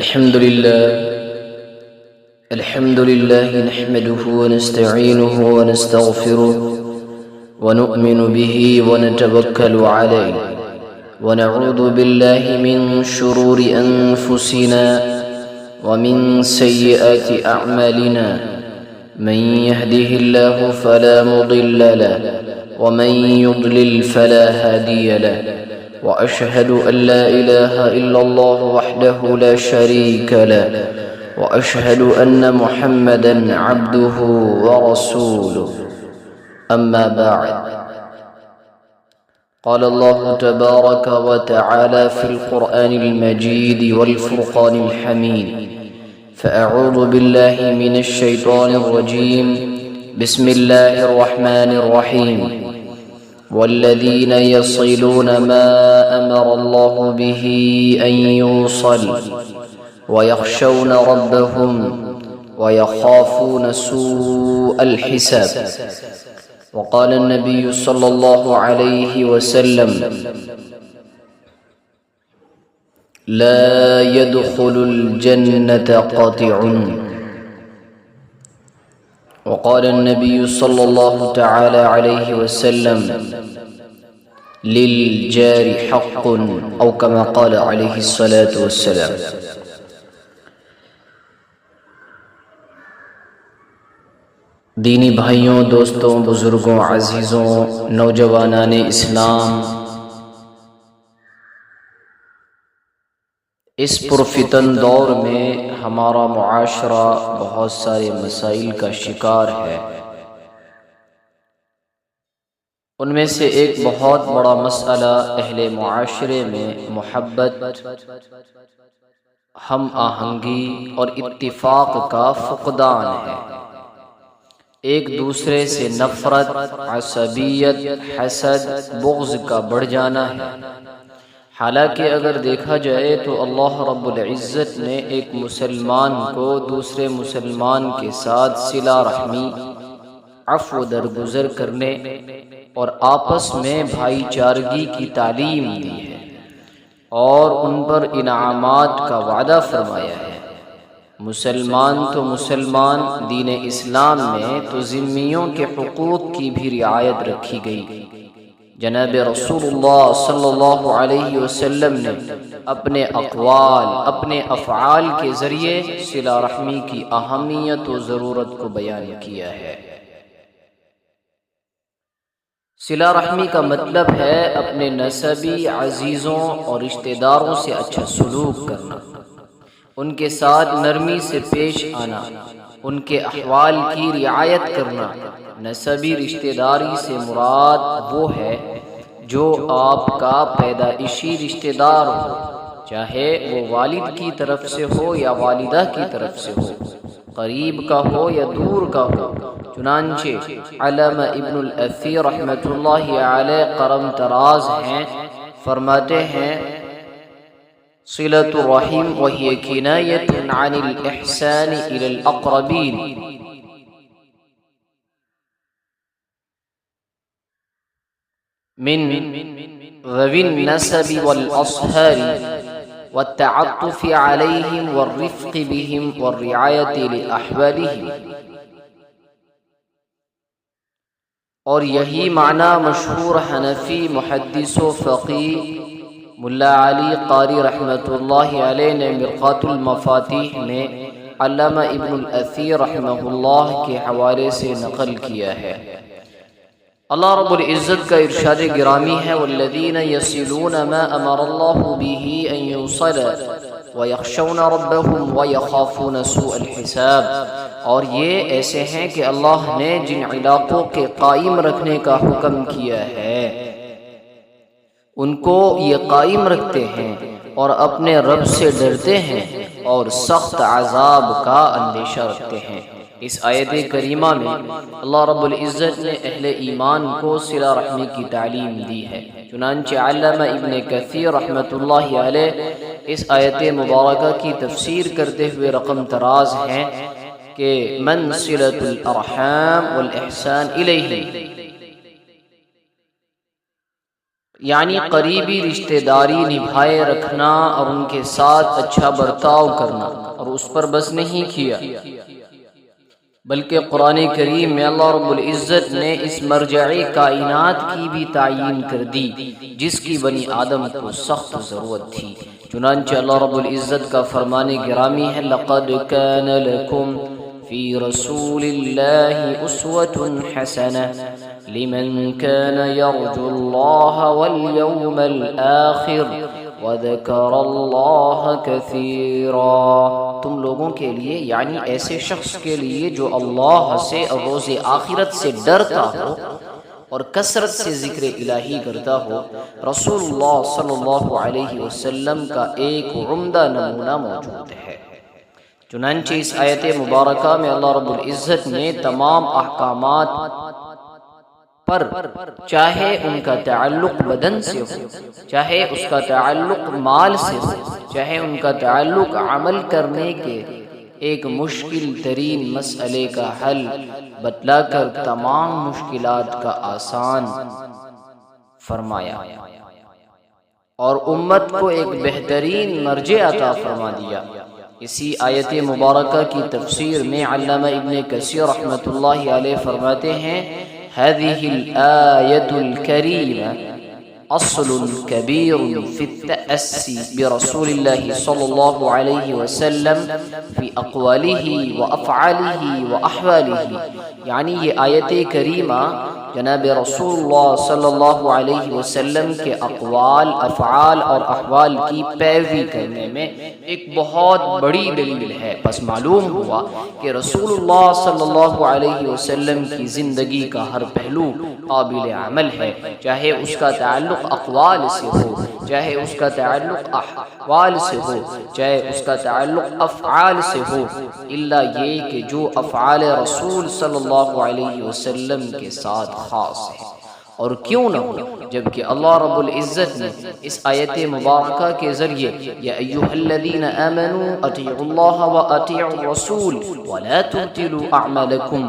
الحمد لله نحمده ونستعينه ونستغفره ونؤمن به ونتوكل عليه ونعوذ بالله من شرور أنفسنا ومن سيئات أعمالنا من يهده الله فلا مضل له ومن يضلل فلا هادي له وأشهد أن لا إله إلا الله وحده لا شريك له وأشهد أن محمدًا عبده ورسوله أما بعد قال الله تبارك وتعالى في القرآن المجيد والفرقان الحميد فأعوذ بالله من الشيطان الرجيم بسم الله الرحمن الرحيم والذين يصلون ما أمر الله به أن يوصل ويخشون ربهم ويخافون سوء الحساب وقال النبي صلى الله عليه وسلم لا يدخل الجنة قاطع وقال النبي صلى الله تعالى عليه وسلم للجار حق أو كما قال عليه الصلاة والسلام دینی بھائیوں، دوستوں، بزرگوں، عزیزوں، نوجوانان اسلام، اس پرفتن دور میں ہمارا معاشرہ بہت سارے مسائل کا شکار ہے۔ ان میں سے ایک بہت بڑا مسئلہ اہل معاشرے میں محبت، ہم آہنگی اور اتفاق کا فقدان ہے۔ ایک دوسرے سے نفرت، عصبیت، حسد، بغض کا بڑھ جانا ہے۔ حالانکہ اگر دیکھا جائے تو اللہ رب العزت نے ایک مسلمان کو دوسرے مسلمان کے ساتھ صلہ رحمی، عفو درگزر کرنے اور آپس میں بھائی چارگی کی تعلیم دی ہے اور ان پر انعامات کا وعدہ فرمایا ہے۔ مسلمان تو مسلمان، دین اسلام میں تو ذمیوں کے حقوق کی بھی رعایت رکھی گئی۔ جناب رسول اللہ صلی اللہ علیہ وسلم نے اپنے اقوال، اپنے افعال کے ذریعے صلہ رحمی کی اہمیت و ضرورت کو بیان کیا ہے۔ صلہ رحمی کا مطلب ہے اپنے نسبی عزیزوں اور رشتہ داروں سے اچھا سلوک کرنا، ان کے ساتھ نرمی سے پیش آنا، ان کے احوال کی رعایت کرنا۔ نسبی رشتہ داری سے مراد وہ ہے جو آپ کا پیدائشی رشتہ دار ہو، چاہے وہ والد کی طرف سے ہو یا والدہ کی طرف سے ہو، قریب کا ہو یا دور کا ہو۔ چنانچہ علامہ ابن الاثیر رحمۃ اللہ علیہ قرم تراز ہیں، فرماتے ہیں صلة الرحم وهي كناية عن الإحسان إلى الأقربين من ذوي النسب والأصهار والتعطف عليهم والرفق بهم والرعاية لأحوالهم، اور یہی معنی مشہور حنفی محدث و فقیہ ملا علی قاری رحمۃ اللہ علیہ نے مرقات المفاتیح میں علامہ ابن الاثیر رحمہ اللہ کے حوالے سے نقل کیا ہے۔ اللہ رب العزت کا ارشاد گرامی ہے والذین یصلون ما امر اللہ بہ ان یوصل ویخشون ربهم ویخافون سوء الحساب، اور یہ ایسے ہیں کہ اللہ نے جن علاقوں کے قائم رکھنے کا حکم کیا ہے ان کو یہ قائم رکھتے ہیں اور اپنے رب سے ڈرتے ہیں اور سخت عذاب کا اندیشہ رکھتے ہیں۔ اس آیت کریمہ میں اللہ رب العزت نے اہل ایمان کو صلہ رحمی کی تعلیم دی ہے۔ چنانچہ علامہ ابن کثیر رحمۃ اللہ علیہ اس آیت مبارکہ کی تفسیر کرتے ہوئے رقم تراز ہیں کہ من صلۃ الارحام والاحسان الیہ، یعنی قریبی رشتہ داری نبھائے رکھنا اور ان کے ساتھ اچھا برتاؤ کرنا، اور اس پر بس نہیں کیا بلکہ قرآن کریم میں اللہ رب العزت نے اس مرجع کائنات کی بھی تعیین کر دی جس کی بنی آدم کو سخت ضرورت تھی۔ چنانچہ اللہ رب العزت کا فرمان گرامی ہے لَقَدْ كَانَ لَكُمْ فِي رَسُولِ اللَّهِ أُسْوَةٌ حَسَنَةٌ لِمَنْ كَانَ يَرْجُو اللَّهَ وَالْيَوْمَ الْآخِرَ وَذَكَرَ اللَّهَ كَثِيرًا۔ تم لوگوں کے لیے یعنی ایسے شخص کے لیے جو اللہ سے اور روز آخرت سے ڈرتا ہو اور کثرت سے ذکر الہی کرتا ہو، رسول اللہ صلی اللہ علیہ وسلم کا ایک عمدہ نمونہ موجود ہے۔ چنانچہ اس آیت مبارکہ میں اللہ رب العزت نے تمام احکامات پر، چاہے ان کا تعلق بدن سے ہو، چاہے اس کا تعلق مال سے ہو، چاہے ان کا تعلق عمل کرنے کے ایک مشکل ترین مسئلے کا حل بتلا کر تمام مشکلات کا آسان فرمایا اور امت کو ایک بہترین مرجع عطا فرما دیا۔ اسی آیت مبارکہ کی تفسیر میں علامہ ابن کثیر رحمۃ اللہ علیہ فرماتے ہیں هذه الآية الكريمة أصل كبير في التأسي برسول الله صلى الله عليه وسلم في أقواله وأفعاله وأحواله، یعنی یہ آیت کریمہ جناب رسول اللہ صلی اللہ علیہ وسلم کے اقوال، افعال اور احوال کی پیروی کرنے میں ایک بہت بڑی دلیل ہے۔ پس معلوم ہوا کہ رسول اللہ صلی اللہ علیہ وسلم کی زندگی کا ہر پہلو قابل عمل ہے، چاہے اس کا تعلق اقوال سے ہو، چاہے اس کا تعلق احوال سے ہو، چاہے اس کا تعلق افعال سے ہو، الا یہ کہ جو افعال رسول صلی اللہ علیہ وسلم کے ساتھ خاص ہے۔ اور کیوں نہ ہو، جبکہ اللہ رب العزت نے اس آیت مبارکہ کے ذریعے یا ایھا الذین آمنوا اطیعوا اللہ واطیعوا الرسول ولا تبطلوا اعمالکم،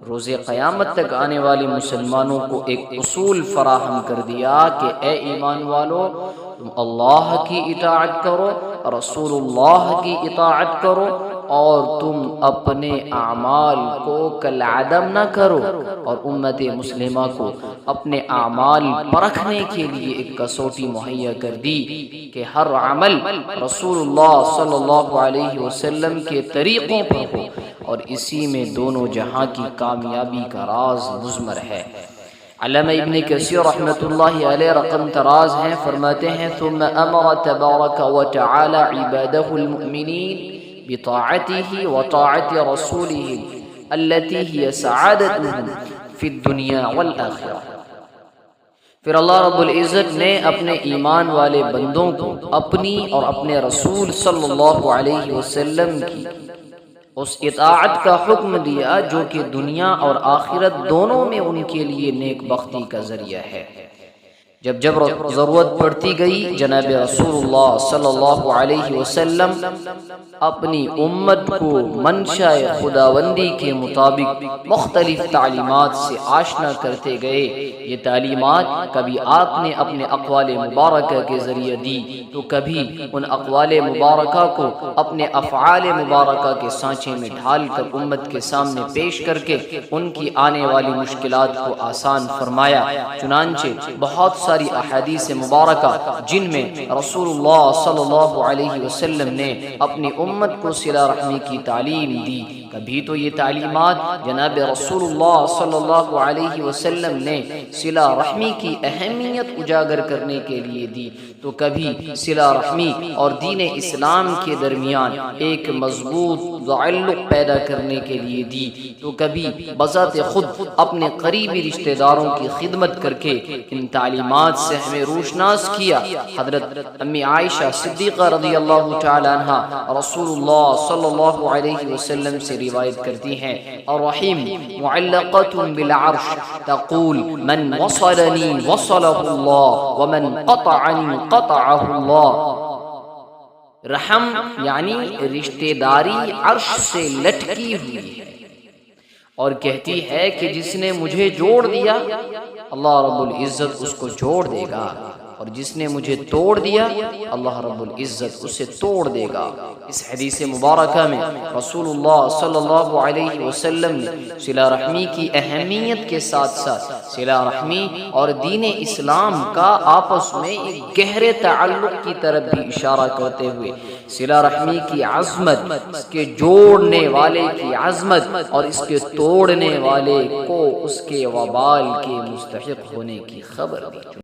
روز قیامت تک آنے والی مسلمانوں کو ایک اصول فراہم کر دیا کہ اے ایمان والو، تم اللہ کی اطاعت کرو، رسول اللہ کی اطاعت کرو، اور تم اپنے اعمال کو کالعدم نہ کرو، اور امت مسلمہ کو اپنے اعمال پرکھنے کے لیے ایک کسوٹی مہیا کر دی کہ ہر عمل رسول اللہ صلی اللہ علیہ وسلم کے طریقوں پر ہو، اور اسی میں دونوں جہاں کی کامیابی کا راز مضمر ہے۔ علامہ ابن کثیر رحمۃ اللہ علیہ رقم تراز ہیں، فرماتے ہیں ثم امر تبارک وتعالی عبادہ المؤمنین بطاعته وطاعة رسوله التي هي سعادتهم في الدنيا والآخرة۔ پھر اللہ رب العزت نے اپنے ایمان والے بندوں کو اپنی اور اپنے رسول صلی اللہ علیہ وسلم کی اس اطاعت کا حکم دیا جو کہ دنیا اور آخرت دونوں میں ان کے لیے نیک بختی کا ذریعہ ہے۔ جب ضرورت پڑتی گئی، جناب رسول اللہ صلی اللہ علیہ وسلم اپنی امت کو منشاء خداوندی کے مطابق مختلف تعلیمات سے آشنا کرتے گئے۔ یہ تعلیمات کبھی آپ نے اپنے اقوال مبارکہ کے ذریعے دی تو کبھی ان اقوال مبارکہ کو اپنے افعال مبارکہ کے سانچے میں ڈھال کر امت کے سامنے پیش کر کے ان کی آنے والی مشکلات کو آسان فرمایا۔ چنانچہ بہت ساری احادیث مبارکہ جن میں رسول اللہ صلی اللہ علیہ وسلم نے اپنی امت کو صلہ رحمی کی تعلیم دی۔ کبھی تو یہ تعلیمات جناب رسول اللہ صلی اللہ علیہ وسلم نے صلہ رحمی کی اہمیت اجاگر کرنے کے لیے دی، تو کبھی صلہ رحمی اور دین اسلام کے درمیان ایک مضبوط تعلق پیدا کرنے کے لیے دی، تو کبھی بذات خود اپنے قریبی رشتہ داروں کی خدمت کر کے ان تعلیمات سے ہمیں روشناس کیا۔ حضرت امی عائشہ صدیقہ رضی اللہ تعالی عنہ رسول اللہ صلی اللہ علیہ وسلم سے روایت کرتی ہیں، الرحیم معلقۃ بالعرش تقول من وصلنی وصلہ اللہ ومن قطعنی قطعہ اللہ۔ رحم یعنی رشتہ داری عرش سے لٹکی ہوئی ہے، اور کہتی ہے کہ جس نے مجھے جوڑ دیا اللہ رب العزت اس کو جوڑ دے گا، اور جس نے مجھے توڑ دیا اللہ رب العزت اسے توڑ دے گا۔ اس حدیث مبارکہ میں رسول اللہ صلی اللہ علیہ وسلم نے صلہ رحمی کی اہمیت کے ساتھ ساتھ صلہ رحمی اور دین اسلام کا آپس میں ایک گہرے تعلق کی طرف بھی اشارہ کرتے ہوئے صلہ رحمی کی عظمت، اس کے جوڑنے والے کی عظمت اور اس کے توڑنے والے کو اس کے وبال کے مستحق ہونے کی خبر دی۔